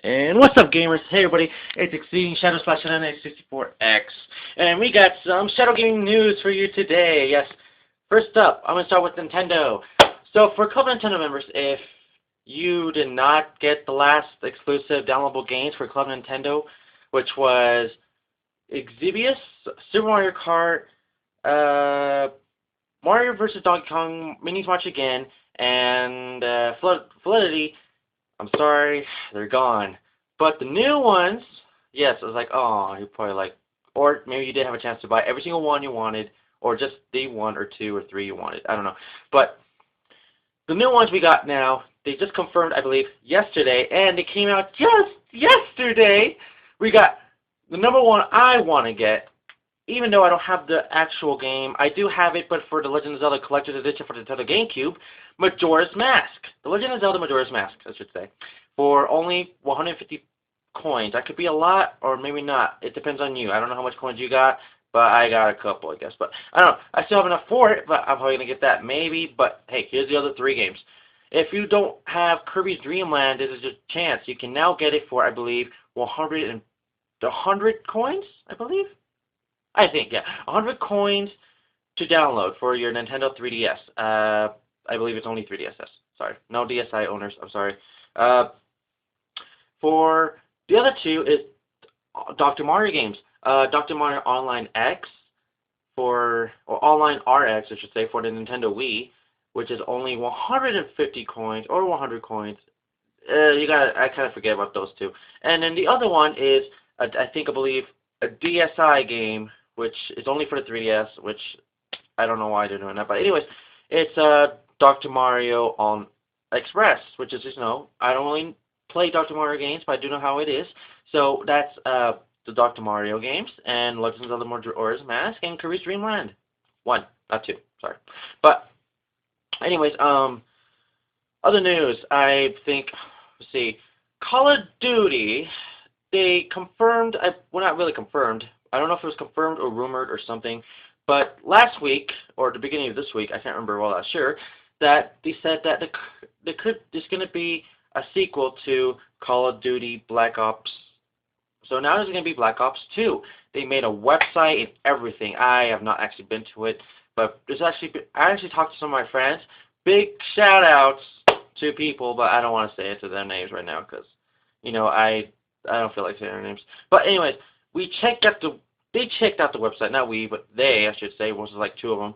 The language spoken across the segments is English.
And what's up, gamers? Hey, everybody, it's Exceeding Shadow Splash 64X, and we got some Shadow Gaming news for you today. Yes, first up, I'm going to start with Nintendo. So, for Club Nintendo members, if you did not get the last exclusive downloadable games for Club Nintendo, which was Exhibius, Super Mario Kart, Mario vs. Donkey Kong, Minis March Again, and Validity, I'm sorry, they're gone. But the new ones, yes, I was like, oh, you probably like, or maybe you did have a chance to buy every single one you wanted, or just the one or two or three you wanted. I don't know. But the new ones we got now, they just confirmed, I believe, yesterday, and they came out just yesterday. We got the number one I want to get, even though I don't have the actual game. I do have it, but for the Legend of Zelda Collector's Edition for the Nintendo GameCube, Majora's Mask. The Legend of Zelda Majora's Mask, I should say, for only 150 coins. That could be a lot, or maybe not. It depends on you. I don't know how much coins you got, but I got a couple, I guess. But I don't know. I still have enough for it, but I'm probably going to get that maybe. But hey, here's the other three games. If you don't have Kirby's Dream Land, this is your chance. You can now get it for, I believe, 100 coins, I believe. I think, yeah. 100 coins to download for your Nintendo 3DS. I believe it's only 3DSs. Sorry. No DSi owners. I'm sorry. For the other two is Dr. Mario games. Dr. Mario Online X or Online RX, I should say, for the Nintendo Wii, which is only 150 coins or 100 coins. I kind of forget about those two. And then the other one is, I believe, a DSi game, which is only for the 3DS, which I don't know why they're doing that. But anyways, it's Dr. Mario on Express, which is, I don't really play Dr. Mario games, but I do know how it is. So that's the Dr. Mario games, and Legends of the Majora's Mask, and Kirby's Dream Land. One, not two, sorry. But anyways, other news, I think, let's see, Call of Duty, they confirmed, well, not really confirmed, I don't know if it was confirmed or rumored or something, but last week, or the beginning of this week, I can't remember, well, I'm sure, that they said that there's going to be a sequel to Call of Duty Black Ops. So now there's going to be Black Ops 2. They made a website and everything. I have not actually been to it, but I actually talked to some of my friends. Big shout-outs to people, but I don't want to say it to their names right now because, I don't feel like saying their names. But anyways, they checked out the website, not we, but they, I should say, was like two of them.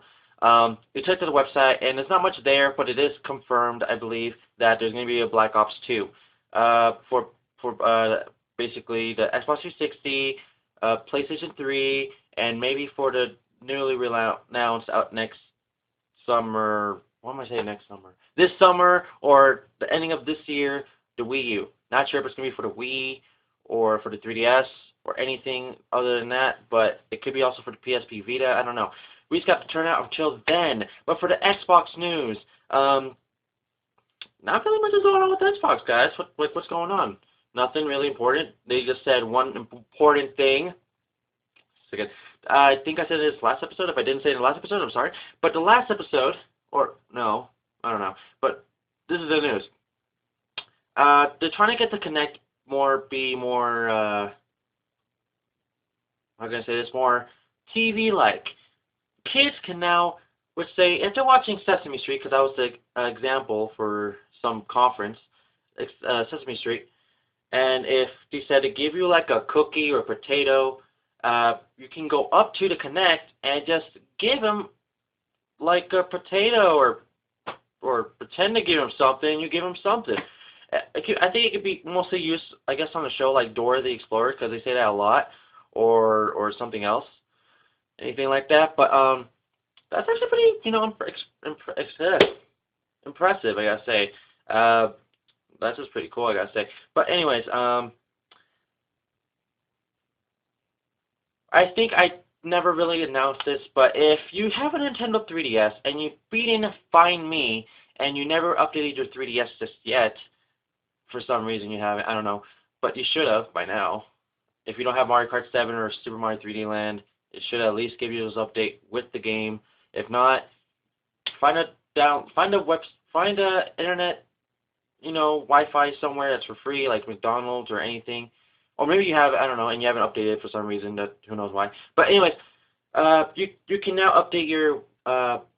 They checked out the website, and there's not much there, but it is confirmed, I believe, that there's going to be a Black Ops 2 for basically the Xbox 360, PlayStation 3, and maybe for the newly announced out next summer. What am I saying next summer? This summer or the ending of this year, the Wii U. Not sure if it's going to be for the Wii or for the 3DS or anything other than that, but it could be also for the PSP Vita. I don't know. We just got to turn out until then. But for the Xbox news, not really much is going on with Xbox, guys. What's going on? Nothing really important. They just said one important thing. I think I said it in this last episode. If I didn't say it in the last episode, I'm sorry. But the last episode, or no, I don't know. But this is the news. They're trying to get the Kinect be more, how can I say this, more TV-like. Kids can now, which say, if they're watching Sesame Street, because that was the example for some conference, Sesame Street, and if they said to give you like a cookie or potato, you can go up to the Kinect and just give them like a potato or pretend to give them something, you give them something. I think it could be mostly used, I guess, on a show like Dora the Explorer, because they say that a lot, or something else, anything like that. But that's actually pretty, impressive, I gotta say. That's just pretty cool, I gotta say. But anyways, I think I never really announced this, but if you have a Nintendo 3DS and you didn't find me and you never updated your 3DS just yet, for some reason you haven't, I don't know, but you should have by now. If you don't have Mario Kart 7 or Super Mario 3D Land, it should at least give you this update with the game. If not, find a internet Wi-Fi somewhere that's for free, like McDonald's or anything. Or maybe you have, I don't know, and you haven't updated it for some reason, that who knows why. But anyways, you can now update your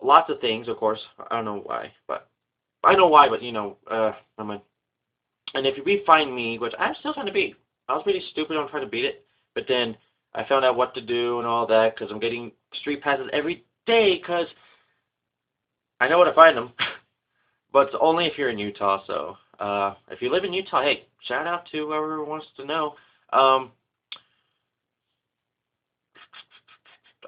lots of things, of course. I don't know why, but I know why, but never mind. And if you find me, which I'm still trying to beat, I was pretty stupid on trying to beat it, but then I found out what to do and all that because I'm getting street passes every day because I know where to find them. But it's only if you're in Utah, so if you live in Utah, hey, shout out to whoever wants to know. I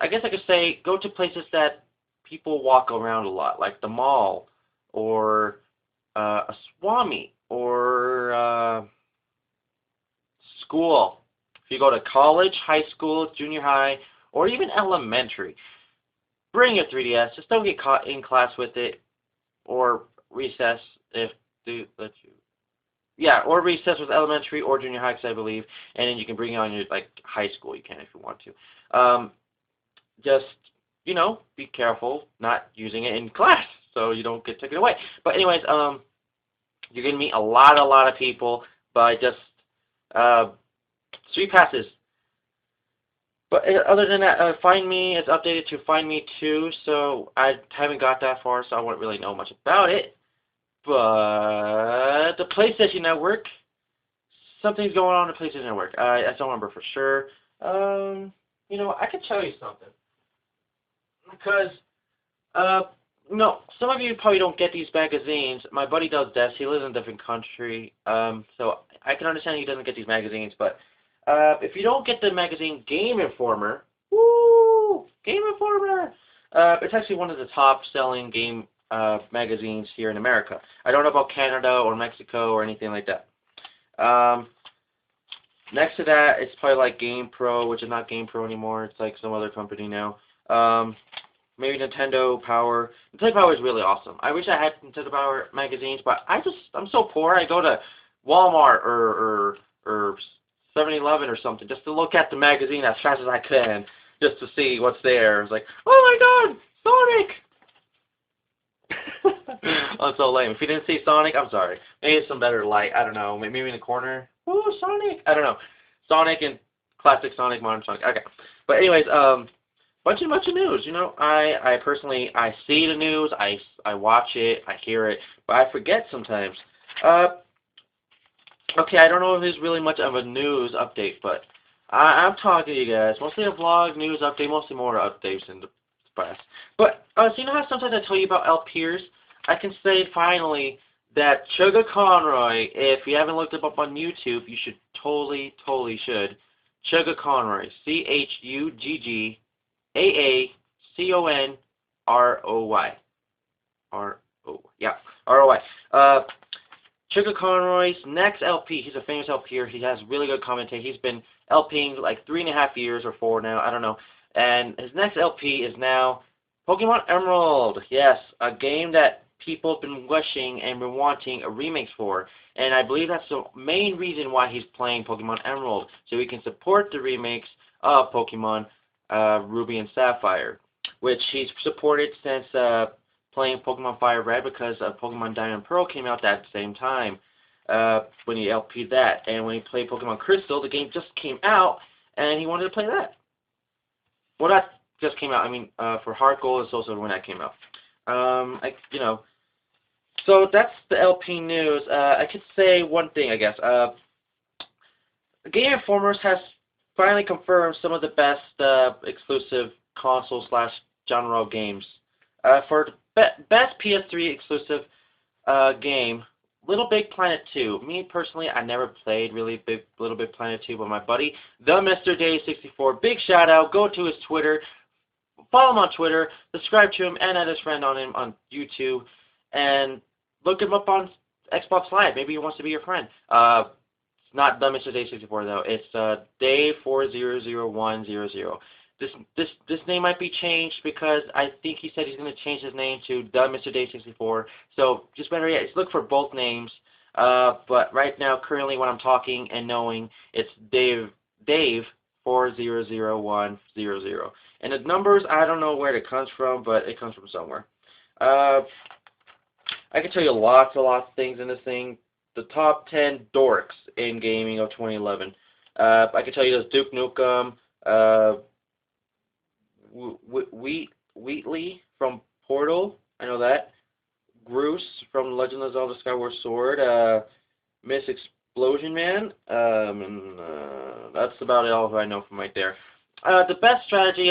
guess I could say go to places that people walk around a lot, like the mall, or a swami, or school. If you go to college, high school, junior high, or even elementary, bring your 3DS. Just don't get caught in class with it, or recess if they let you. Yeah, or recess with elementary or junior high, I believe, and then you can bring it on your high school. You can if you want to. Just be careful not using it in class so you don't get taken away. But anyways, you're gonna meet a lot of people by just street passes. But other than that, Find Me is updated to Find Me 2, so I haven't got that far, so I won't really know much about it. But the PlayStation Network, something's going on in the PlayStation Network. I don't remember for sure. I could tell you something. Because, some of you probably don't get these magazines. My buddy does this. He lives in a different country, so I can understand he doesn't get these magazines. But if you don't get the magazine Game Informer, woo, Game Informer, it's actually one of the top-selling game magazines here in America. I don't know about Canada or Mexico or anything like that. Next to that, it's probably like Game Pro, which is not Game Pro anymore. It's like some other company now. Maybe Nintendo Power. Nintendo Power is really awesome. I wish I had Nintendo Power magazines, but I'm so poor. I go to Walmart or 7-Eleven or something just to look at the magazine as fast as I can, just to see what's there. It's like, oh my God, Sonic! I'm so lame. If you didn't see Sonic, I'm sorry. Maybe it's some better light. I don't know. Maybe in the corner. Ooh, Sonic! I don't know. Sonic and classic Sonic, modern Sonic. Okay. But anyways, bunch of news. I personally see the news, I watch it, I hear it, but I forget sometimes. Okay, I don't know if there's really much of a news update, but I'm talking to you guys. Mostly a vlog, news update, mostly more updates in the press. But so you know how sometimes I tell you about LPers? I can say finally that Chugga Conroy, if you haven't looked him up on YouTube, you should totally should. Chugga Conroy, CHUGG. AACONROY. R-O-Y. Chugga Conroy's next LP, he's a famous LPer. He has really good commentary. He's been LPing like 3.5 years or 4 now, I don't know. And his next LP is now Pokemon Emerald. Yes, a game that people have been wishing and been wanting a remix for. And I believe that's the main reason why he's playing Pokemon Emerald, so he can support the remakes of Pokemon Ruby and Sapphire, which he's supported since playing Pokemon Fire Red, because Pokemon Diamond and Pearl came out at the same time when he LP'd that. And when he played Pokemon Crystal, the game just came out, and he wanted to play that. Well, that just came out. I mean, for Heart Gold, it's also when that came out. So that's the LP news. I could say one thing, I guess. Game Informers has finally confirmed some of the best exclusive console/genre games. For the best PS3 exclusive game, Little Big Planet 2. Me personally, I never played Little Big Planet 2, but my buddy, the Mr. Day64, big shout out. Go to his Twitter, follow him on Twitter, subscribe to him, and add his friend on him on YouTube, and look him up on Xbox Live. Maybe he wants to be your friend. Not the Mr. Day64 though. It's Day400100. This name might be changed because I think he said he's going to change his name to the Mr. Day64. So just look for both names. But right now, currently, when I'm talking and knowing, it's Dave400100. And the numbers, I don't know where it comes from, but it comes from somewhere. I can tell you lots of things in this thing, the top 10 dorks in gaming of 2011. I can tell you there's Duke Nukem, Wheatley from Portal, I know that. Groose from Legend of Zelda Skyward Sword, Miss Explosion Man, and that's about all I know from right there. The best strategy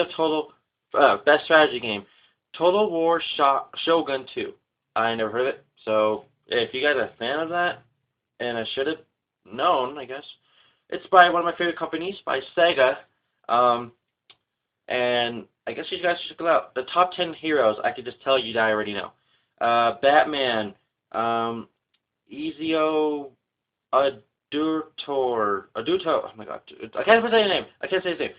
game, Total War Shogun 2. I never heard of it, so if you guys are a fan of that, and I should have known, I guess. It's by one of my favorite companies, by Sega, and I guess you guys should check it out. The top 10 heroes, I could just tell you that I already know. Batman, Ezio Auditore, oh my god, I can't say his name. I can't say his name.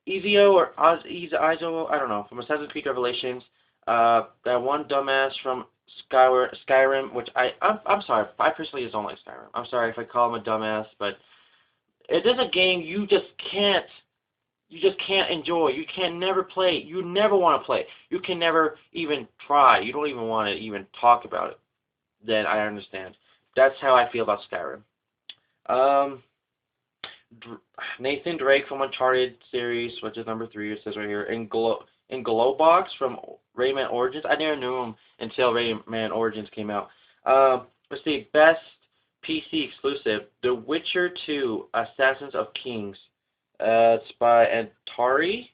Ezio or Izo, I don't know, from Assassin's Creed Revelations. That one dumbass from Skyrim, which I'm sorry, I personally just don't like Skyrim. I'm sorry if I call him a dumbass, but it is a game you just can't enjoy. You can never play. You never want to play. You can never even try. You don't even want to even talk about it. Then I understand. That's how I feel about Skyrim. Nathan Drake from Uncharted series, which is number 3, it says right here. And Glowbox from Rayman Origins. I never knew him until Rayman Origins came out. Let's see. Best PC exclusive. The Witcher 2: Assassins of Kings. It's by Atari,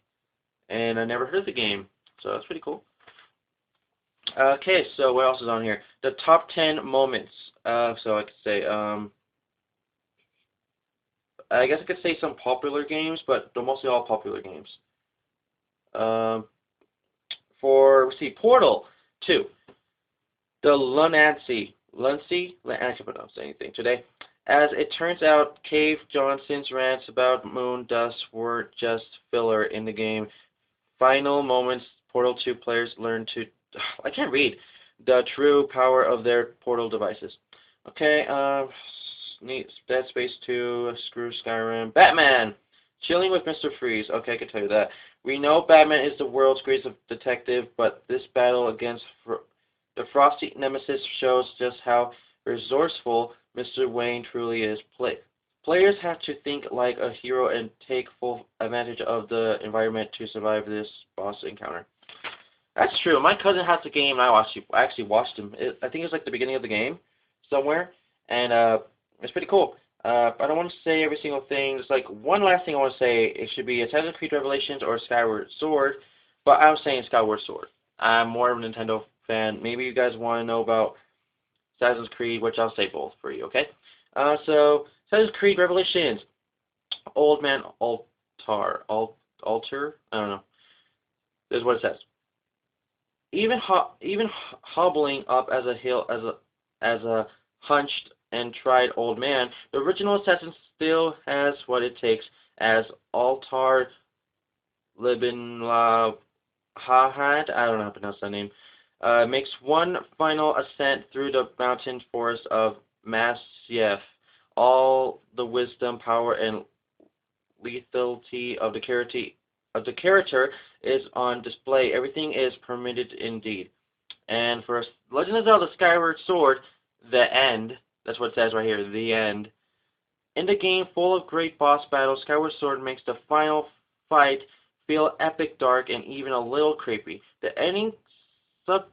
and I never heard of the game, so that's pretty cool. Okay, so what else is on here? The top 10 moments. So I could say, I guess I could say some popular games, but they're mostly all popular games. Let's see, Portal 2. The Lunancy, I can't pronounce anything today. As it turns out, Cave Johnson's rants about moon dust were just filler in the game. Final moments, Portal 2 players learn to, I can't read, the true power of their Portal devices. Okay, Dead Space 2, screw Skyrim. Batman, chilling with Mr. Freeze. Okay, I can tell you that. We know Batman is the world's greatest detective, but this battle against the Frosty Nemesis shows just how resourceful Mr. Wayne truly is. Players have to think like a hero and take full advantage of the environment to survive this boss encounter. That's true. My cousin has the game, and I actually watched him. I think it's like the beginning of the game somewhere, and it's pretty cool. I don't want to say every single thing. There's like one last thing I want to say. It should be Assassin's Creed Revelations or Skyward Sword, but I'm saying Skyward Sword. I'm more of a Nintendo fan. Maybe you guys want to know about Assassin's Creed, which I'll say both for you, okay? So, Assassin's Creed Revelations. Old Man Altar. I don't know. This is what it says. Even hobbling up as a hunched and tried old man, the original assassin still has what it takes, as Altar Libin Hahad, I don't know how to pronounce that name, makes one final ascent through the mountain forest of Masyaf. All the wisdom, power, and lethality of the character is on display. Everything is permitted indeed. And for Legend of Zelda Skyward Sword, the end, that's what it says right here, the end. In the game full of great boss battles, Skyward Sword makes the final fight feel epic, dark, and even a little creepy. The ending subtly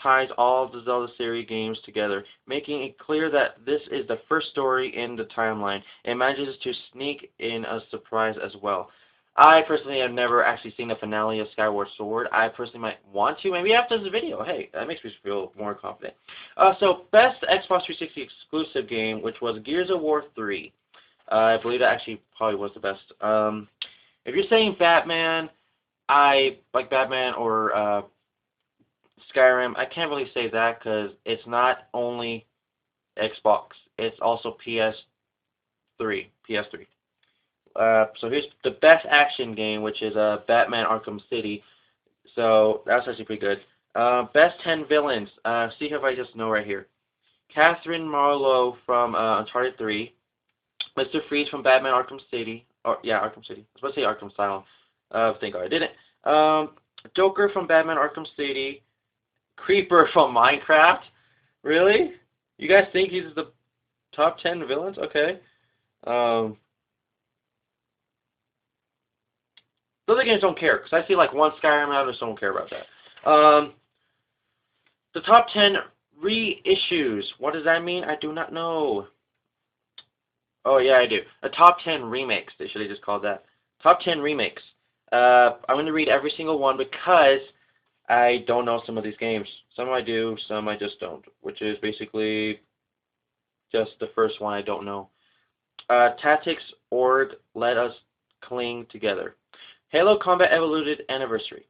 ties all of the Zelda series games together, making it clear that this is the first story in the timeline. It manages to sneak in a surprise as well. I personally have never actually seen the finale of Skyward Sword. I personally might want to, maybe after this video. Hey, that makes me feel more confident. So, best Xbox 360 exclusive game, which was Gears of War 3. I believe that actually probably was the best. If you're saying Batman, I like Batman or Skyrim. I can't really say that because it's not only Xbox. It's also PS3. So here's the best action game, which is Batman Arkham City. So that's actually pretty good. Best 10 villains. See if I just know right here. Catherine Marlowe from Uncharted 3. Mr. Freeze from Batman Arkham City. Arkham City. I was about to say Arkham Asylum. Thank God I didn't. Joker from Batman Arkham City. Creeper from Minecraft? Really? You guys think he's the top 10 villains? Okay. Um, the other games don't care, because I see like one Skyrim out, I just don't care about that. The top 10 reissues. What does that mean? I do not know. Oh, yeah, I do. A top 10 remakes. They should have just called that. Top 10 remakes. I'm going to read every single one because I don't know some of these games. Some I do, some I just don't, which is basically just the first one I don't know. Tactics Org, Let Us Cling Together. Halo Combat Evoluted Anniversary.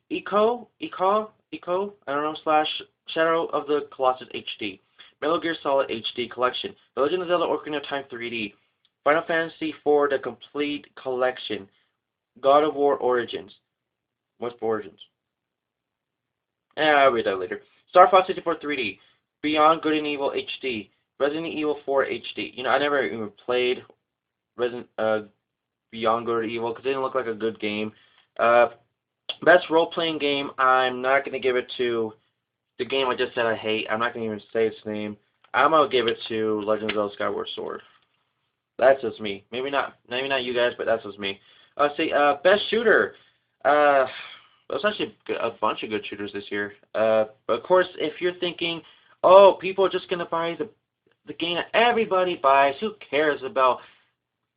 Eco, I don't know, slash Shadow of the Colossus HD. Metal Gear Solid HD Collection. The Legend of Zelda Ocarina of Time 3D. Final Fantasy IV The Complete Collection. God of War Origins. What's Origins? I'll read that later. Star Fox 64 3D. Beyond Good and Evil HD. Resident Evil 4 HD. You know, I never even played Beyond Good and Evil because it didn't look like a good game. Best role-playing game, I'm not going to give it to the game I just said I hate. I'm not going to even say its name. I'm going to give it to Legend of Zelda Skyward Sword. That's just me. Maybe not you guys, but that's just me. Best shooter. There's actually a bunch of good shooters this year. But of course, if you're thinking, oh, people are just going to buy the game that everybody buys, who cares about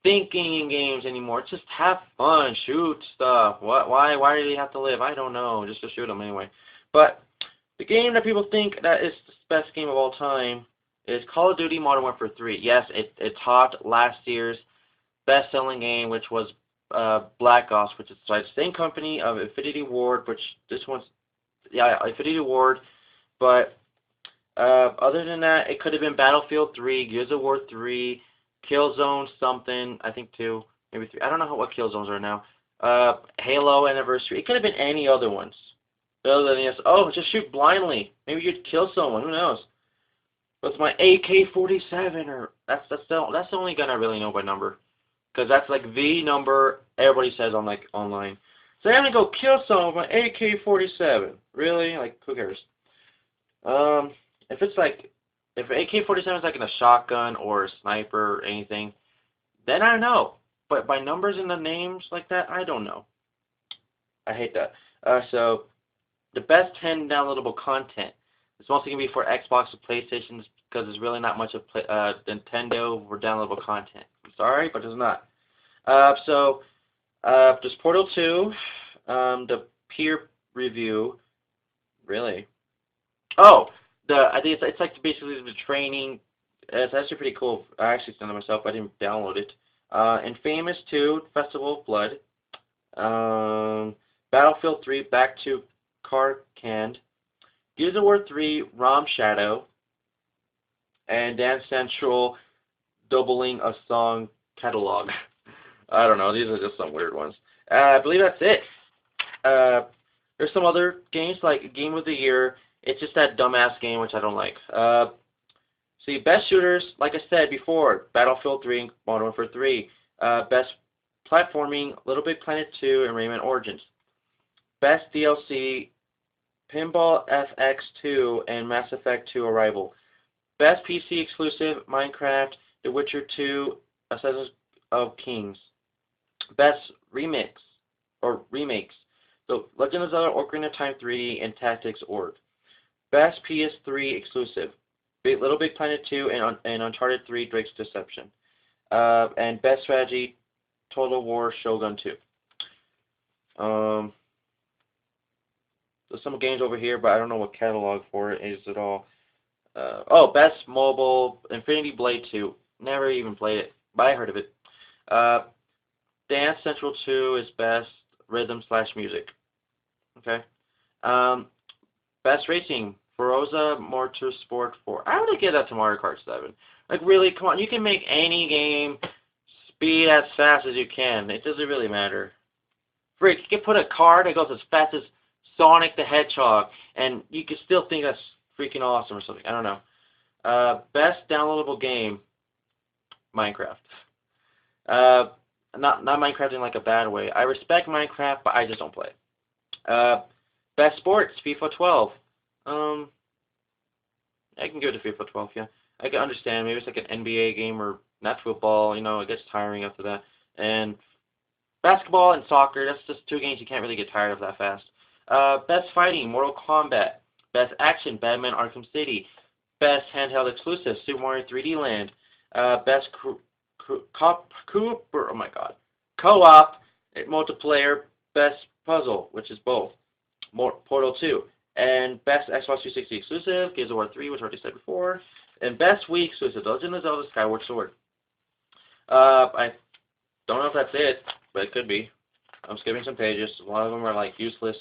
thinking in games anymore? Just have fun, shoot stuff. Why do they have to live? I don't know. Just to shoot them anyway. But the game that people think that is the best game of all time is Call of Duty Modern Warfare 3. Yes, it topped last year's best-selling game, which was Black Ops, which is the same company of Infinity Ward, which this one's, Infinity Ward. But other than that, it could have been Battlefield 3, Gears of War 3, Killzone something, I think 2, maybe 3. I don't know what Killzones are now. Halo Anniversary. It could have been any other ones. Other than this, oh, just shoot blindly. Maybe you'd kill someone. Who knows? What's my AK-47? Or that's the only gun I really know by number, because that's like the number everybody says on like online. So I'm gonna go kill someone with my AK-47. Really? Like, who cares? If AK-47 is like in a shotgun or a sniper or anything, then I know. But by numbers in the names like that, I don't know. I hate that. So the best 10 downloadable content. It's mostly going to be for Xbox and PlayStation because there's really not much of Nintendo for downloadable content. I'm sorry, but there's not. There's Portal 2, the peer review. Really? Oh, I think it's like basically the training. It's actually pretty cool. I actually sent it myself. I didn't download it. Infamous 2, Festival of Blood. Battlefield 3, Back to Karkand. Gears of War 3, Rom Shadow. And Dance Central, doubling a song catalog. I don't know. These are just some weird ones. I believe that's it. There's some other games like Game of the Year. It's just that dumbass game which I don't like. See, best shooters, like I said before, Battlefield 3, Modern Warfare 3. Best platforming, Little Big Planet 2 and Rayman Origins. Best DLC, Pinball FX 2 and Mass Effect 2 Arrival. Best PC exclusive, Minecraft, The Witcher 2, Assassins of Kings. Best remakes, The Legend of Zelda Ocarina of Time 3D and Tactics Org. Best PS3 exclusive, Little Big Planet 2 and Uncharted 3 Drake's Deception. And Best Strategy, Total War Shogun 2. There's some games over here, but I don't know what catalog for it is at all. Best Mobile, Infinity Blade 2. Never even played it, but I heard of it. Dance Central 2 is best rhythm/music. Okay. Best Racing, Forza Motorsport 4. I would give that to Mario Kart 7. Like, really, come on. You can make any game speed as fast as you can. It doesn't really matter. Freak, you can put a car that goes as fast as Sonic the Hedgehog, and you can still think that's freaking awesome or something. I don't know. Best downloadable game, Minecraft. Not Minecraft in like a bad way. I respect Minecraft, but I just don't play it. Best sports, FIFA 12. I can go to FIFA 12, yeah. I can understand. Maybe it's like an NBA game or not football. You know, it gets tiring after that. And basketball and soccer, that's just two games you can't really get tired of that fast. Best fighting, Mortal Kombat. Best action, Batman Arkham City. Best handheld exclusive, Super Mario 3D Land. Best co-op multiplayer, best puzzle, which is both. Portal 2. And best Xbox 360 exclusive, Gears of War 3, which I already said before. And best Wii exclusive, Legend of Zelda Skyward Sword. I don't know if that's it, but it could be. I'm skipping some pages. A lot of them are like useless.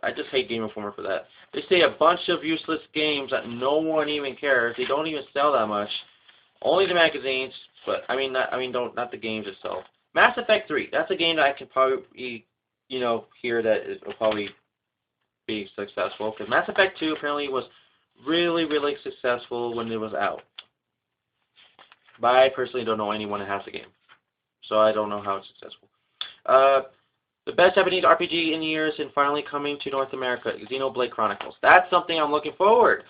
I just hate Game Informer for that. They say a bunch of useless games that no one even cares. They don't even sell that much. Only the magazines, but not the games itself. Mass Effect 3. That's a game that I can probably, hear that it will probably be successful. Because Mass Effect 2 apparently was really, really successful when it was out. But I personally don't know anyone that has the game. So I don't know how it's successful. The best Japanese RPG in years and finally coming to North America, Xenoblade Chronicles. That's something I'm looking forward.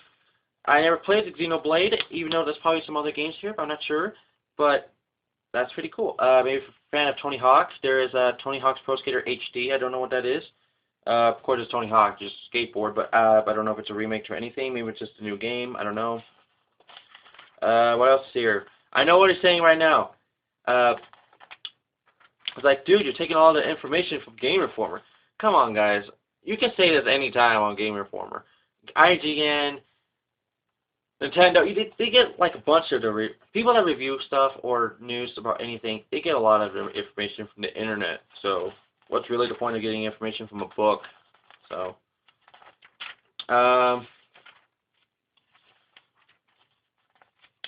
I never played the Xenoblade, even though there's probably some other games here, but I'm not sure. But that's pretty cool. Maybe if you're a fan of Tony Hawk, there is Tony Hawk's Pro Skater HD. I don't know what that is. Of course, it's Tony Hawk, just skateboard, but I don't know if it's a remake or anything. Maybe it's just a new game. I don't know. What else is here? I know what he's saying right now. It's like, dude, you're taking all the information from Game Informer. Come on, guys. You can say this anytime on Game Informer. IGN, Nintendo, they get like a bunch of the people that review stuff or news about anything. They get a lot of information from the internet. So, what's really the point of getting information from a book? So,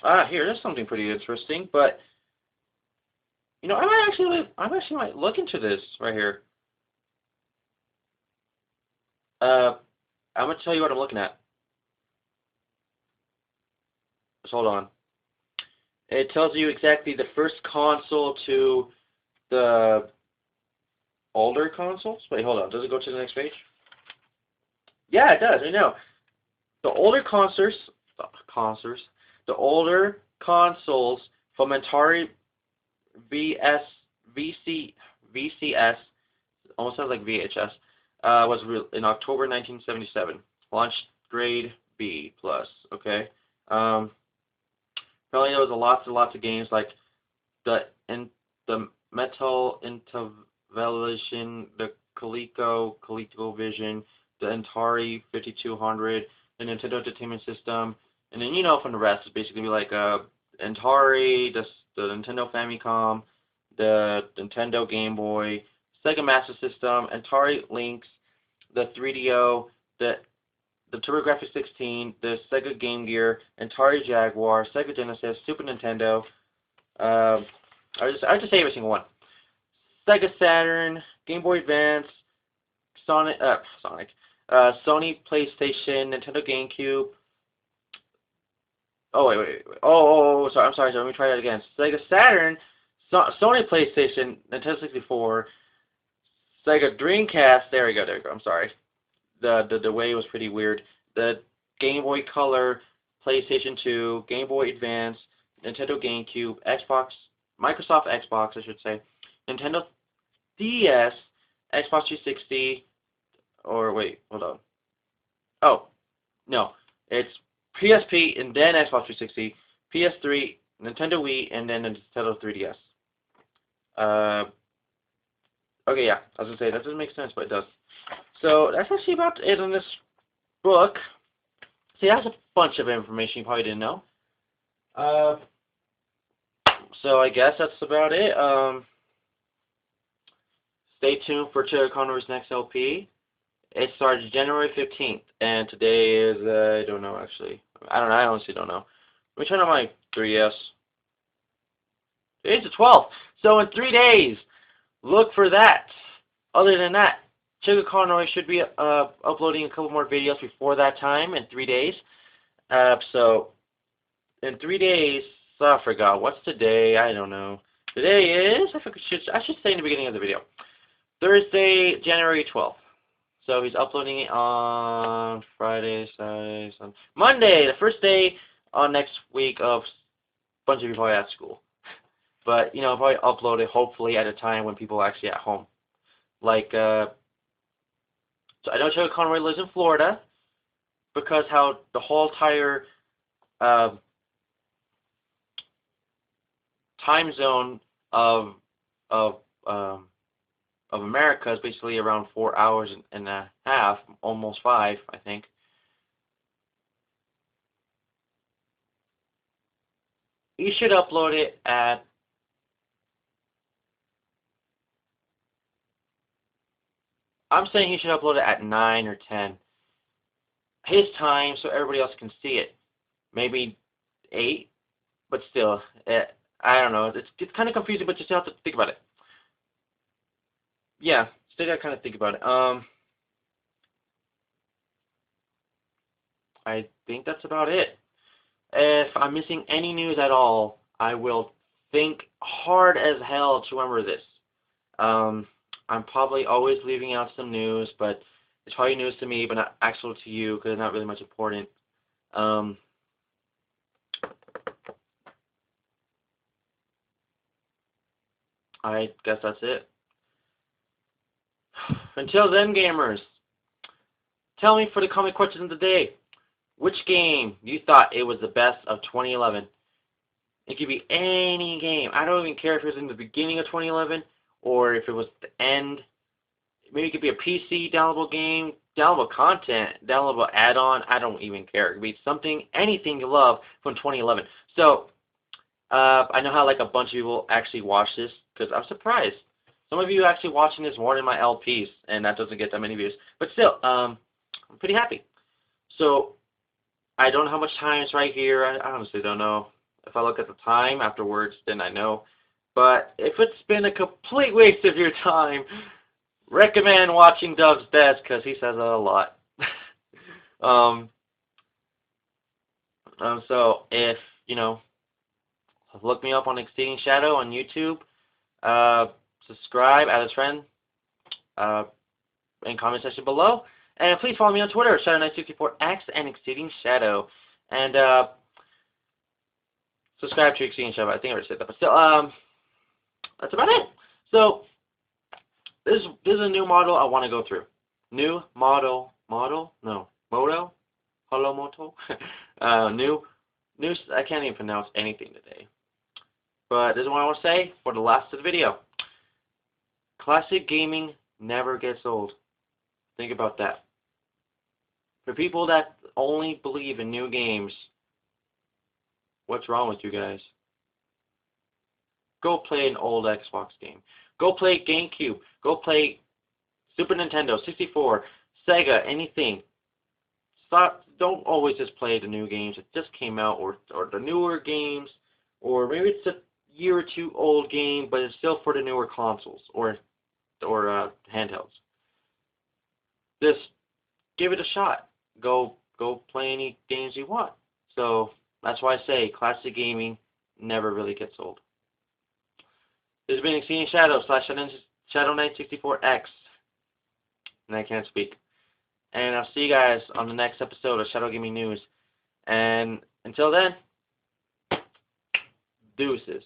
here, there's something pretty interesting, but. I actually might look into this right here. I'm gonna tell you what I'm looking at. Just hold on. It tells you exactly the first console to the older consoles. Wait, hold on. Does it go to the next page? Yeah, it does. I know. The older the older consoles from Atari VCS, almost sounds like VHS, was in October 1977. Launched grade B+, okay? Apparently there was lots and lots of games like the Metal Intellivision, the ColecoVision, the Atari 5200, the Nintendo Entertainment System, and then from the rest it's basically like Atari, the Nintendo Famicom, the Nintendo Game Boy, Sega Master System, Atari Lynx, the 3DO, the TurboGrafx 16, the Sega Game Gear, Atari Jaguar, Sega Genesis, Super Nintendo. I just say every single one. Sega Saturn, Game Boy Advance, Sony PlayStation, Nintendo GameCube. Oh, wait. Oh, sorry. I'm sorry. Let me try that again. Sega Saturn, Sony PlayStation, Nintendo 64, Sega Dreamcast. There we go. I'm sorry. The way was pretty weird. The Game Boy Color, PlayStation 2, Game Boy Advance, Nintendo GameCube, Xbox, Microsoft Xbox, I should say, Nintendo DS, Xbox 360, or wait, hold on. Oh, no. It's PSP and then Xbox 360, PS3, Nintendo Wii, and then Nintendo 3DS. Okay, yeah, I was going to say, that doesn't make sense, but it does. So, that's actually about it in this book. See, that's a bunch of information you probably didn't know. So, I guess that's about it. Stay tuned for Cherry Connor's next LP. It starts January 15th, and today is, I don't know, actually. I honestly don't know. Let me turn on my 3DS. Today's the 12th, so in 3 days, look for that. Other than that, Sugar Conroy should be uploading a couple more videos before that time in 3 days. So, in 3 days, I forgot, what's today? I don't know. Today is, I should say in the beginning of the video, Thursday, January 12th. So he's uploading it on Friday, Saturday, Sunday, Monday, the first day on next week of a bunch of people are at school. But, you know, I'll probably upload it hopefully at a time when people are actually at home. Like, so I know Joe Conroy lives in Florida because how the whole entire uh, time zone of of um, of America is basically around 4 hours and a half, almost 5, I think. You should upload it at I'm saying he should upload it at 9 or 10. His time so everybody else can see it. Maybe 8, but still, I don't know. It's kind of confusing, but you still have to think about it. Yeah, still gotta kind of think about it. I think that's about it. If I'm missing any news at all, I will think hard as hell to remember this. Um, I'm probably always leaving out some news, but it's probably news to me, but not actual to you because it's not really much important. I guess that's it. Until then, gamers, tell me for the comment question of the day, which game you thought it was the best of 2011? It could be any game. I don't even care if it was in the beginning of 2011 or if it was the end. Maybe it could be a PC downloadable game, downloadable content, downloadable add-on. I don't even care. It could be something, anything you love from 2011. So, I know how like a bunch of people actually watch this because I'm surprised. Some of you are actually watching this more than my LPs, and that doesn't get that many views. But still, I'm pretty happy. So, I don't know how much time is right here. I honestly don't know. If I look at the time afterwards, then I know. But if it's been a complete waste of your time, recommend watching Dove's Best because he says it a lot. So if, you know, look me up on Exceeding Shadow on YouTube, subscribe, add a friend, in comment section below, and please follow me on Twitter, Shadow964X and Exceeding Shadow, and subscribe to Exceeding Shadow. I think I already said that, but still, that's about it. So this is a new model I want to go through. New model, no, moto, hello moto, new, I can't even pronounce anything today. But this is what I want to say for the last of the video. Classic gaming never gets old. Think about that. For people that only believe in new games, what's wrong with you guys? Go play an old Xbox game. Go play GameCube. Go play Super Nintendo, 64, Sega, anything. Stop. Don't always just play the new games that just came out, or the newer games, or maybe it's a year or two old game, but it's still for the newer consoles or handhelds. Just give it a shot. Go play any games you want. So that's why I say classic gaming never really gets old. This has been Exceeding Shadow / Shadow964X, and I can't speak. And I'll see you guys on the next episode of Shadow Gaming News. And until then, deuces.